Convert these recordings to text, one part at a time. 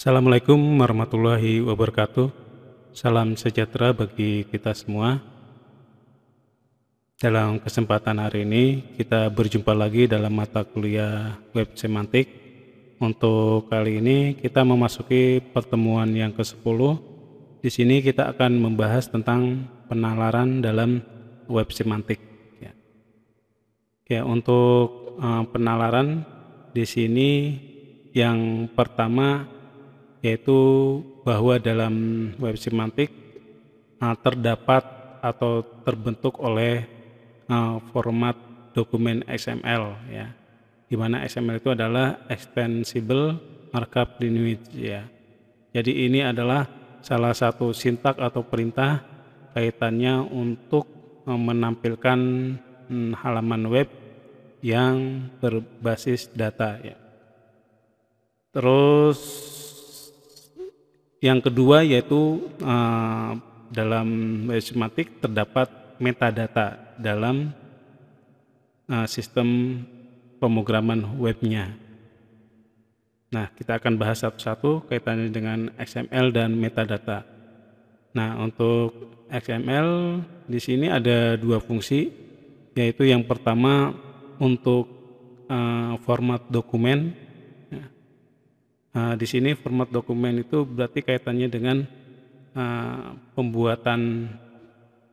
Assalamualaikum warahmatullahi wabarakatuh. Salam sejahtera bagi kita semua. Dalam kesempatan hari ini kita berjumpa lagi dalam mata kuliah web semantik. Untuk kali ini kita memasuki pertemuan yang ke-10. Di sini kita akan membahas tentang penalaran dalam web semantik. Ya, untuk penalaran di sini yang pertama yaitu bahwa dalam web semantik terdapat atau terbentuk oleh format dokumen XML, ya, di mana XML itu adalah Extensible Markup Language, ya. Jadi ini adalah salah satu sintak atau perintah kaitannya untuk menampilkan halaman web yang berbasis data, ya. Terus yang kedua yaitu dalam web semantik terdapat metadata dalam sistem pemrograman webnya. Nah, kita akan bahas satu-satu kaitannya dengan XML dan metadata. Nah, untuk XML di sini ada dua fungsi, yaitu yang pertama untuk format dokumen. Di sini format dokumen itu berarti kaitannya dengan pembuatan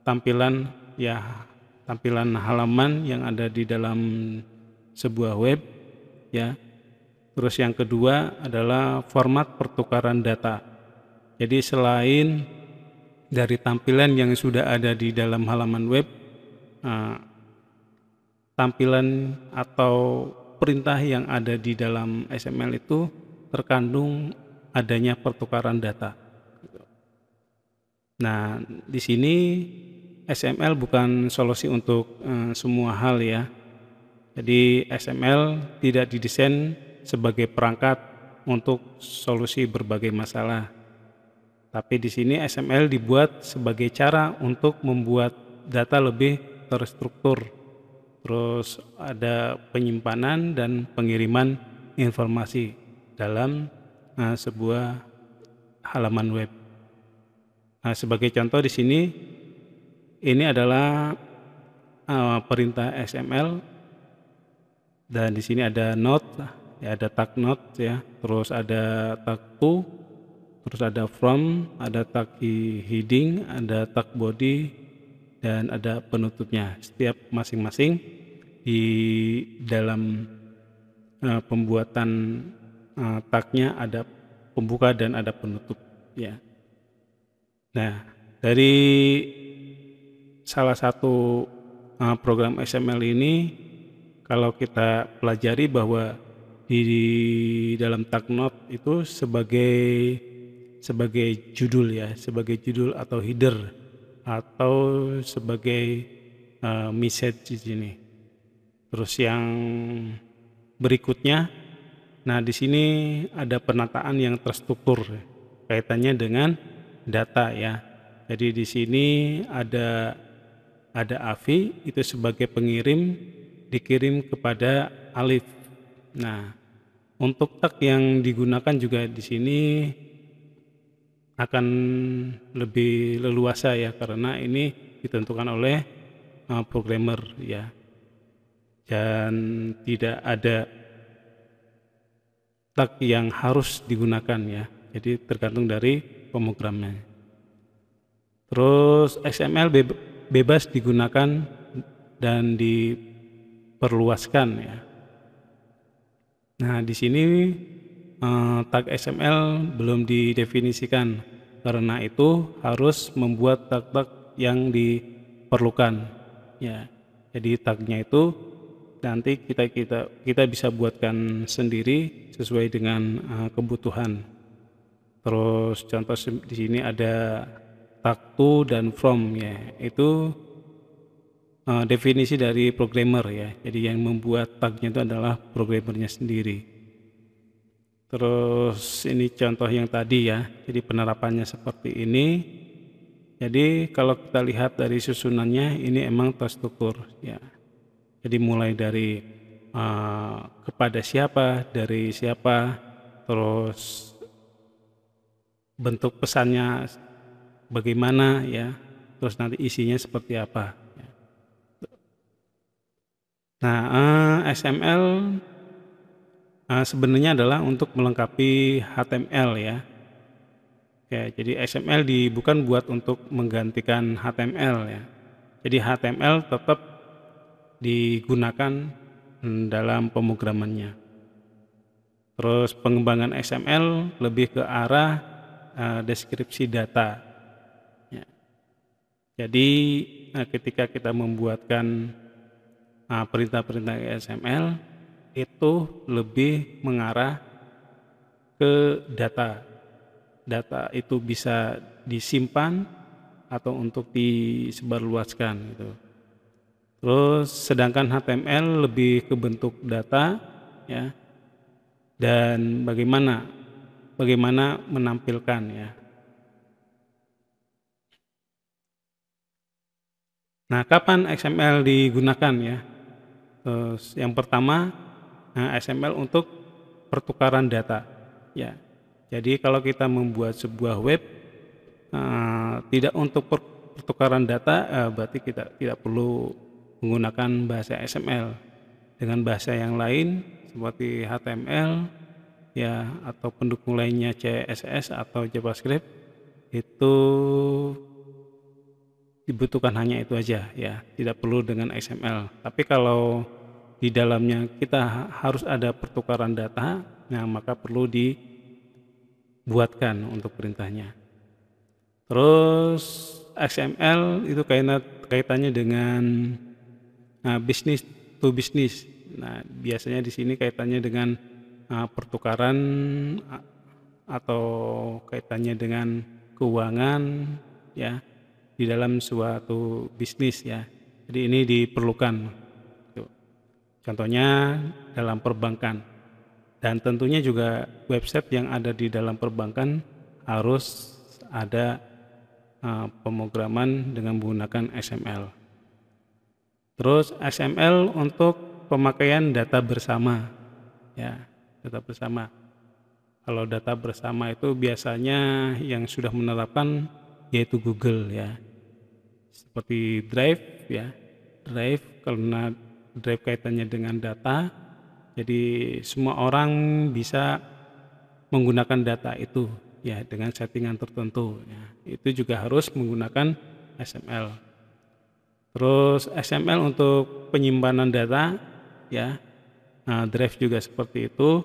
tampilan, ya, tampilan halaman yang ada di dalam sebuah web, ya. Terus yang kedua adalah format pertukaran data. Jadi selain dari tampilan yang sudah ada di dalam halaman web, tampilan atau perintah yang ada di dalam XML itu terkandung adanya pertukaran data. Nah, di sini XML bukan solusi untuk semua hal, ya. Jadi XML tidak didesain sebagai perangkat untuk solusi berbagai masalah. Tapi di sini XML dibuat sebagai cara untuk membuat data lebih terstruktur. Terus ada penyimpanan dan pengiriman informasi dalam sebuah halaman web. Nah, sebagai contoh di sini ini adalah perintah XML, dan di sini ada node, ya, ada tag node, ya, terus ada tag to, terus ada from, ada tag heading, ada tag body, dan ada penutupnya. Setiap masing-masing di dalam pembuatan tagnya ada pembuka dan ada penutup, ya. Nah, dari salah satu program XML ini, kalau kita pelajari bahwa di dalam tag node itu sebagai judul, ya, sebagai judul atau header atau sebagai message di sini. Terus yang berikutnya, nah di sini ada penataan yang terstruktur kaitannya dengan data, ya. Jadi di sini ada AVI itu sebagai pengirim, dikirim kepada alif. Nah, untuk tag yang digunakan juga di sini akan lebih leluasa, ya, karena ini ditentukan oleh programmer, ya, dan tidak ada tag yang harus digunakan, ya. Jadi tergantung dari pemrogramannya. Terus XML bebas digunakan dan diperluaskan, ya. Nah, di sini tag XML belum didefinisikan, karena itu harus membuat tag-tag yang diperlukan, ya. Jadi tagnya itu nanti kita bisa buatkan sendiri sesuai dengan kebutuhan. Terus contoh di sini ada tag to dan from, ya, itu definisi dari programmer, ya. Jadi yang membuat tagnya itu adalah programmernya sendiri. Terus ini contoh yang tadi, ya. Jadi penerapannya seperti ini. Jadi kalau kita lihat dari susunannya ini emang terstruktur, ya. Jadi mulai dari kepada siapa, dari siapa, terus bentuk pesannya bagaimana ya, terus nanti isinya seperti apa ya. Nah, XML sebenarnya adalah untuk melengkapi HTML ya. Ya, jadi XML bukan buat untuk menggantikan HTML ya. Jadi HTML tetap digunakan dalam pemrogramannya. Terus pengembangan XML lebih ke arah deskripsi data. Ya. Jadi ketika kita membuatkan perintah-perintah XML itu lebih mengarah ke data. Data itu bisa disimpan atau untuk disebarluaskan gitu. Terus sedangkan HTML lebih ke bentuk data ya, dan bagaimana menampilkan ya. Nah, kapan XML digunakan ya? Terus yang pertama, XML untuk pertukaran data ya. Jadi kalau kita membuat sebuah web tidak untuk pertukaran data, berarti kita tidak perlu menggunakan bahasa XML. Dengan bahasa yang lain seperti HTML ya, atau pendukung lainnya CSS atau JavaScript, itu dibutuhkan hanya itu aja ya, tidak perlu dengan XML. Tapi kalau di dalamnya kita harus ada pertukaran data, nah maka perlu dibuatkan untuk perintahnya. Terus XML itu kaitannya dengan bisnis to bisnis. Nah, biasanya di sini kaitannya dengan pertukaran atau kaitannya dengan keuangan ya, di dalam suatu bisnis ya. Jadi ini diperlukan. Contohnya dalam perbankan. Dan tentunya juga website yang ada di dalam perbankan harus ada pemrograman dengan menggunakan XML. Terus XML untuk pemakaian data bersama ya, data bersama. Kalau data bersama itu biasanya yang sudah menerapkan yaitu Google ya, seperti Drive ya. Drive, karena Drive kaitannya dengan data, jadi semua orang bisa menggunakan data itu ya dengan settingan tertentu ya. Itu juga harus menggunakan XML. Terus XML untuk penyimpanan data ya, Drive juga seperti itu.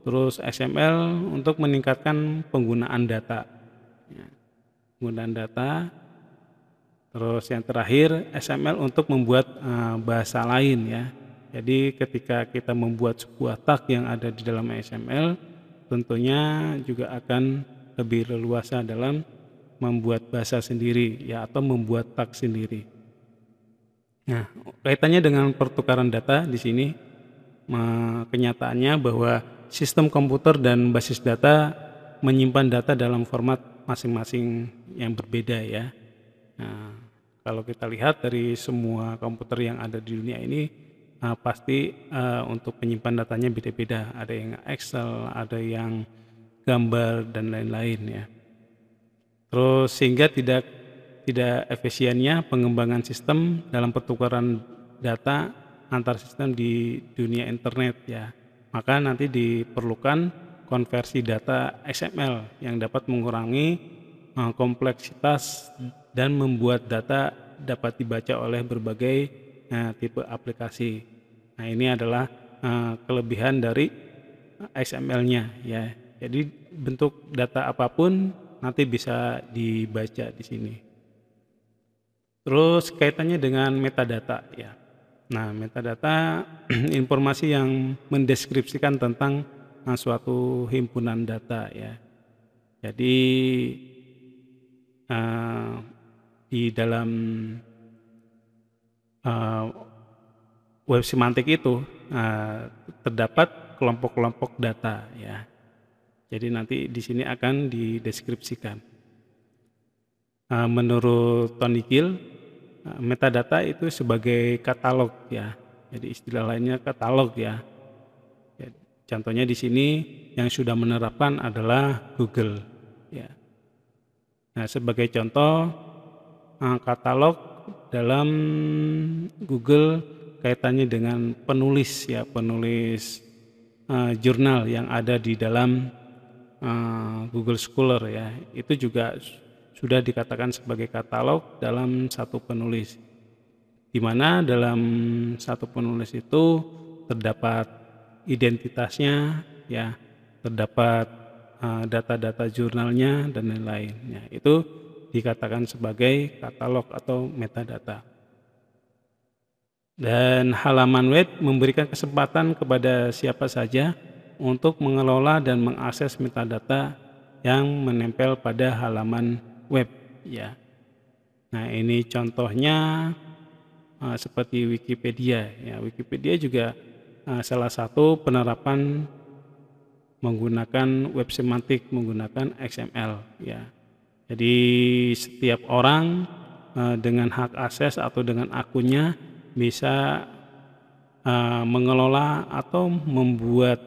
Terus XML untuk meningkatkan penggunaan data ya, penggunaan data. Terus yang terakhir XML untuk membuat bahasa lain ya. Jadi ketika kita membuat sebuah tag yang ada di dalam XML, tentunya juga akan lebih leluasa dalam membuat bahasa sendiri ya, atau membuat tag sendiri. Nah, kaitannya dengan pertukaran data di sini, kenyataannya bahwa sistem komputer dan basis data menyimpan data dalam format masing-masing yang berbeda ya. Nah, kalau kita lihat dari semua komputer yang ada di dunia ini, pasti untuk penyimpan datanya beda-beda. Ada yang Excel, ada yang gambar dan lain-lain ya. Terus sehingga tidak efisiennya pengembangan sistem dalam pertukaran data antar sistem di dunia internet ya. Maka nanti diperlukan konversi data XML yang dapat mengurangi kompleksitas dan membuat data dapat dibaca oleh berbagai tipe aplikasi. Nah, ini adalah kelebihan dari XML-nya ya. Jadi bentuk data apapun nanti bisa dibaca di sini. Terus kaitannya dengan metadata ya. Nah, metadata informasi yang mendeskripsikan tentang suatu himpunan data ya. Jadi di dalam web semantik itu terdapat kelompok-kelompok data ya. Jadi nanti di sini akan dideskripsikan. Menurut Tony Gill, metadata itu sebagai katalog ya. Jadi istilah lainnya katalog ya. Contohnya di sini yang sudah menerapkan adalah Google ya. Nah, sebagai contoh, katalog dalam Google kaitannya dengan penulis ya, penulis jurnal yang ada di dalam Google Scholar ya, itu juga sudah dikatakan sebagai katalog dalam satu penulis, di mana dalam satu penulis itu terdapat identitasnya ya, terdapat data-data jurnalnya dan lain-lain. Ya, itu dikatakan sebagai katalog atau metadata. Dan halaman web memberikan kesempatan kepada siapa saja untuk mengelola dan mengakses metadata yang menempel pada halaman web ya. Nah, ini contohnya seperti Wikipedia ya. Wikipedia juga salah satu penerapan menggunakan web semantik, menggunakan XML ya. Jadi setiap orang dengan hak akses atau dengan akunnya bisa mengelola atau membuat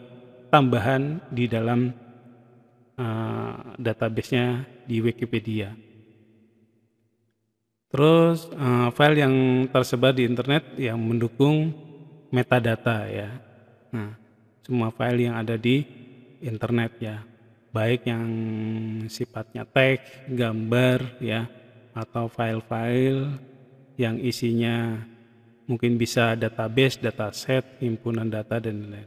tambahan di dalam database-nya di Wikipedia. Terus file yang tersebar di internet yang mendukung metadata ya. Nah, semua file yang ada di internet ya, baik yang sifatnya teks, gambar ya, atau file-file yang isinya mungkin bisa database, dataset, himpunan data dan lain-lain.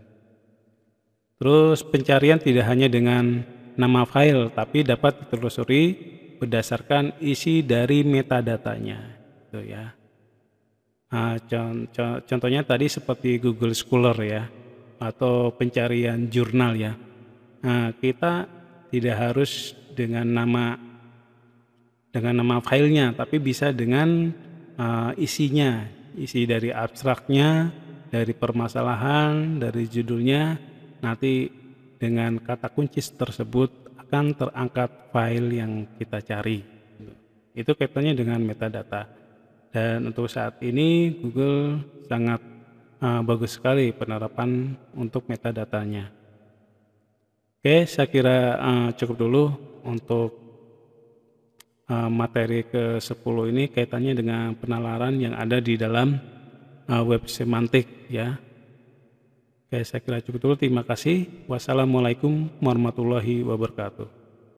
Terus pencarian tidak hanya dengan nama file, tapi dapat ditelusuri berdasarkan isi dari metadatanya, gitu ya. Nah, contohnya tadi seperti Google Scholar ya, atau pencarian jurnal ya. Nah, kita tidak harus dengan nama filenya, tapi bisa dengan isinya, isi dari abstraknya, dari permasalahan, dari judulnya. Nanti dengan kata kunci tersebut akan terangkat file yang kita cari. Itu kaitannya dengan metadata. Dan untuk saat ini Google sangat bagus sekali penerapan untuk metadatanya. Oke, saya kira cukup dulu untuk materi ke-10 ini kaitannya dengan penalaran yang ada di dalam web semantik ya. Oke, saya kira cukup dulu. Terima kasih. Wassalamualaikum warahmatullahi wabarakatuh.